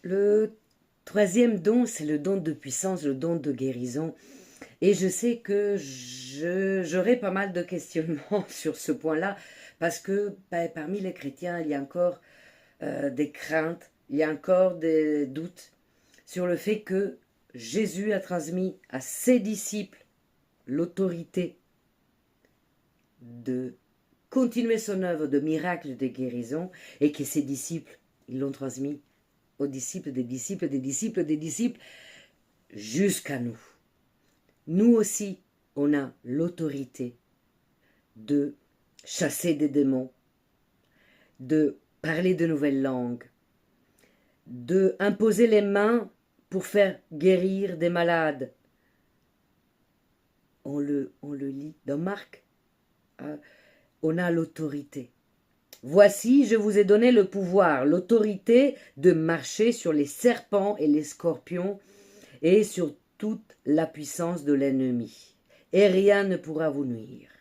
Le troisième don, c'est le don de puissance, le don de guérison. Et je sais que j'aurai pas mal de questionnements sur ce point-là, parce que parmi les chrétiens, il y a encore des craintes, il y a encore des doutes sur le fait que Jésus a transmis à ses disciples l'autorité de continuer son œuvre de miracle de guérison et que ses disciples, ils l'ont transmis aux disciples des disciples des disciples des disciples jusqu'à nous. Nous aussi, on a l'autorité de chasser des démons, de parler de nouvelles langues, de imposer les mains pour faire guérir des malades. On le lit dans Marc. On a l'autorité. Voici, je vous ai donné le pouvoir, l'autorité de marcher sur les serpents et les scorpions et sur toute la puissance de l'ennemi. Et rien ne pourra vous nuire.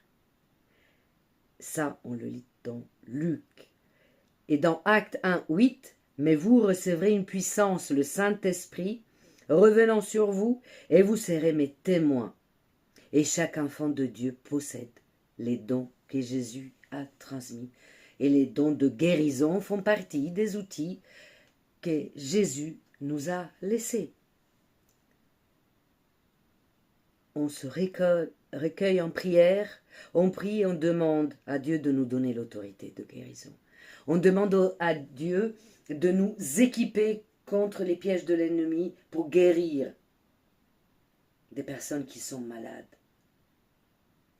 Ça, on le lit dans Luc. Et dans Acte 1, 8, mais vous recevrez une puissance, le Saint-Esprit, revenant sur vous, et vous serez mes témoins. Et chaque enfant de Dieu possède les dons que Jésus a transmis. Et les dons de guérison font partie des outils que Jésus nous a laissés. On se recueille en prière, on prie et on demande à Dieu de nous donner l'autorité de guérison. On demande à Dieu de nous équiper contre les pièges de l'ennemi pour guérir des personnes qui sont malades.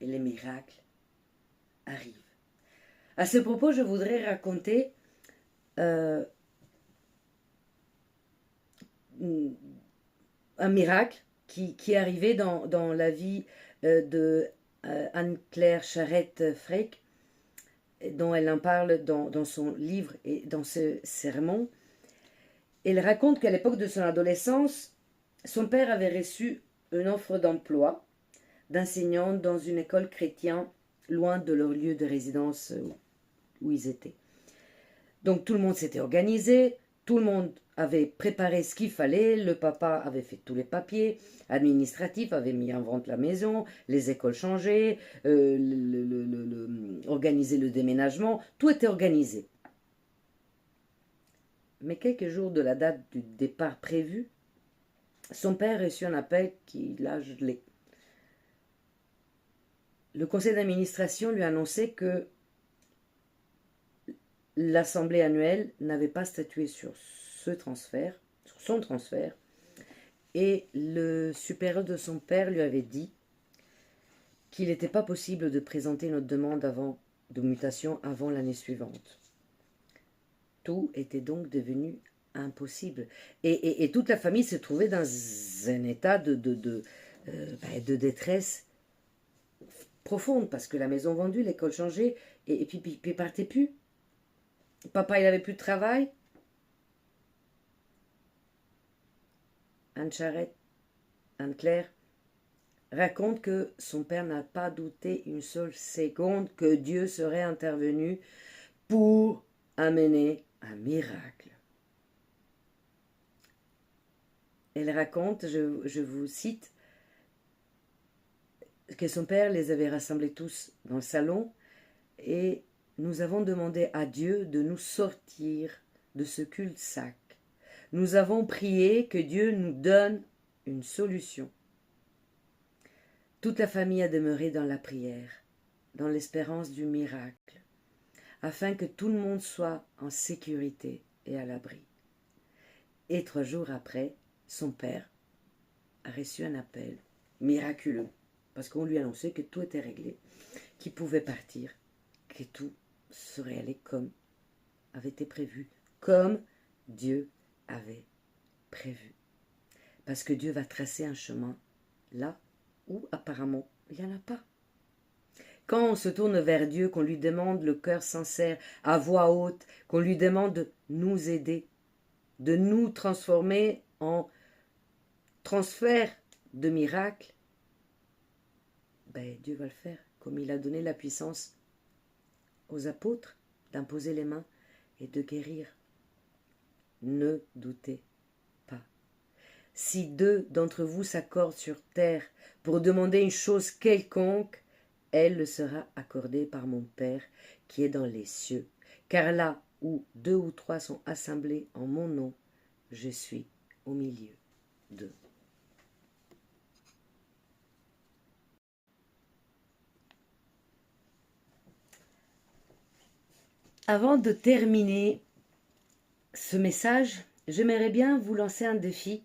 Et les miracles arrivent. À ce propos, je voudrais raconter un miracle qui est arrivé dans la vie de Anne-Claire Charette-Freck, dont elle en parle dans son livre et dans ce sermon. Elle raconte qu'à l'époque de son adolescence, son père avait reçu une offre d'emploi d'enseignant dans une école chrétienne loin de leur lieu de résidence où ils étaient. Donc tout le monde s'était organisé, tout le monde avait préparé ce qu'il fallait, le papa avait fait tous les papiers administratifs, avait mis en vente la maison, les écoles changeaient, organisé le déménagement, tout était organisé. Mais quelques jours de la date du départ prévu, son père reçut un appel qui l'a gelé. Le conseil d'administration lui annonçait que l'assemblée annuelle n'avait pas statué sur ce transfert, sur son transfert, et le supérieur de son père lui avait dit qu'il n'était pas possible de présenter notre demande de mutation avant l'année suivante. Tout était donc devenu impossible. Et toute la famille se trouvait dans un état de détresse profonde, parce que la maison vendue, l'école changée, et puis il partait plus. Papa, il avait plus de travail. Anne Charette, Anne-Claire, raconte que son père n'a pas douté une seule seconde que Dieu serait intervenu pour amener un miracle. Elle raconte, je vous cite, que son père les avait rassemblés tous dans le salon et nous avons demandé à Dieu de nous sortir de ce cul-de-sac. Nous avons prié que Dieu nous donne une solution. Toute la famille a demeuré dans la prière, dans l'espérance du miracle, afin que tout le monde soit en sécurité et à l'abri. Et 3 jours après, son père a reçu un appel miraculeux, parce qu'on lui annonçait que tout était réglé, qu'il pouvait partir, que tout serait allé comme avait été prévu, comme Dieu avait prévu. Parce que Dieu va tracer un chemin là où apparemment il n'y en a pas. Quand on se tourne vers Dieu, qu'on lui demande le cœur sincère, à voix haute, qu'on lui demande de nous aider, de nous transformer en transfert de miracles, Dieu va le faire, comme il a donné la puissance aux apôtres d'imposer les mains et de guérir. Ne doutez si deux d'entre vous s'accordent sur terre pour demander une chose quelconque, elle le sera accordée par mon Père qui est dans les cieux. Car là où 2 ou 3 sont assemblés en mon nom, je suis au milieu d'eux. Avant de terminer ce message, j'aimerais bien vous lancer un défi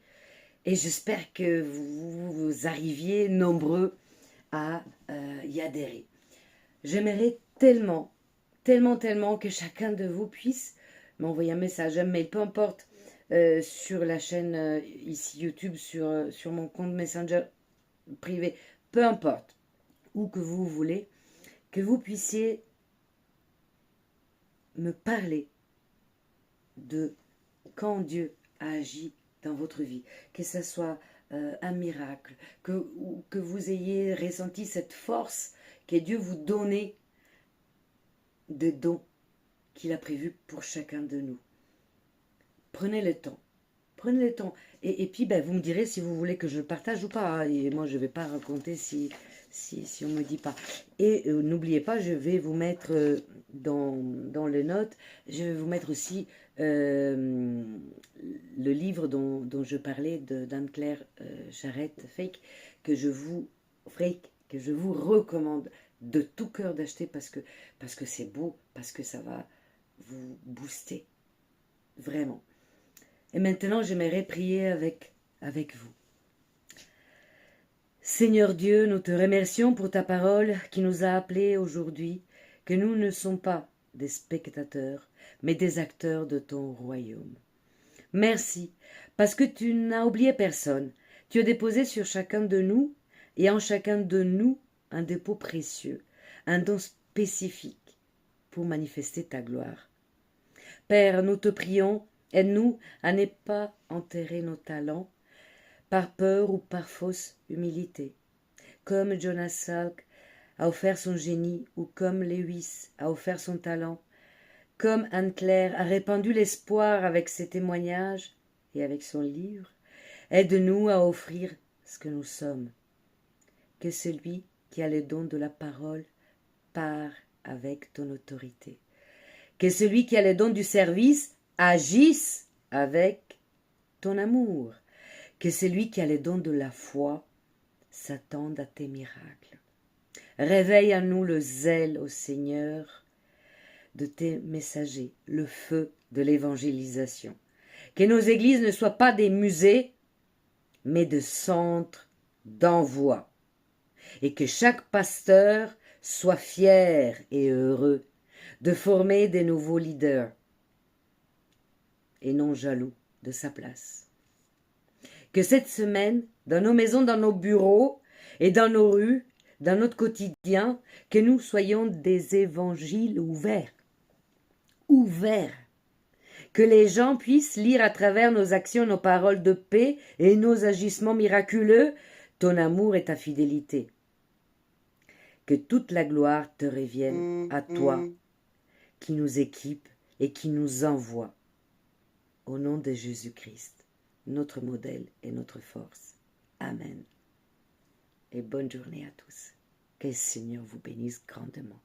et j'espère que vous arriviez nombreux à y adhérer. J'aimerais tellement que chacun de vous puisse m'envoyer un message, un mail, peu importe, sur la chaîne ici YouTube, sur mon compte Messenger privé, peu importe, où que vous voulez, que vous puissiez me parler de quand Dieu a agi dans votre vie, que ce soit un miracle, que vous ayez ressenti cette force que Dieu vous donnait de dons qu'il a prévus pour chacun de nous. Prenez le temps. Prenez le temps. Et puis, vous me direz si vous voulez que je le partage ou pas. Hein. Et moi, je ne vais pas raconter si on ne me dit pas. Et n'oubliez pas, je vais vous mettre dans les notes, je vais vous mettre aussi le livre dont je parlais d'Anne-Claire Charette-Fake, que je vous recommande de tout cœur d'acheter parce que c'est beau, parce que ça va vous booster. Vraiment. Et maintenant, j'aimerais prier avec vous. Seigneur Dieu, nous te remercions pour ta parole qui nous a appelés aujourd'hui, que nous ne sommes pas des spectateurs, mais des acteurs de ton royaume. Merci, parce que tu n'as oublié personne. Tu as déposé sur chacun de nous et en chacun de nous un dépôt précieux, un don spécifique pour manifester ta gloire. Père, nous te prions, aide-nous à ne pas enterrer nos talents par peur ou par fausse humilité. Comme Jonas Salk a offert son génie ou comme Lewis a offert son talent, comme Anne-Claire a répandu l'espoir avec ses témoignages et avec son livre, aide-nous à offrir ce que nous sommes. Que celui qui a le don de la parole part avec ton autorité. Que celui qui a le don du service agisse avec ton amour. Que celui qui a le don de la foi s'attende à tes miracles. Réveille en nous le zèle, ô Seigneur, de tes messagers, le feu de l'évangélisation. Que nos églises ne soient pas des musées, mais des centres d'envoi. Et que chaque pasteur soit fier et heureux de former des nouveaux leaders et non jaloux de sa place. Que cette semaine, dans nos maisons, dans nos bureaux et dans nos rues, dans notre quotidien, que nous soyons des évangiles ouverts. Que les gens puissent lire à travers nos actions, nos paroles de paix et nos agissements miraculeux, ton amour et ta fidélité. Que toute la gloire te revienne à toi, qui nous équipe et qui nous envoie. Au nom de Jésus-Christ, notre modèle et notre force. Amen. Et bonne journée à tous. Que le Seigneur vous bénisse grandement.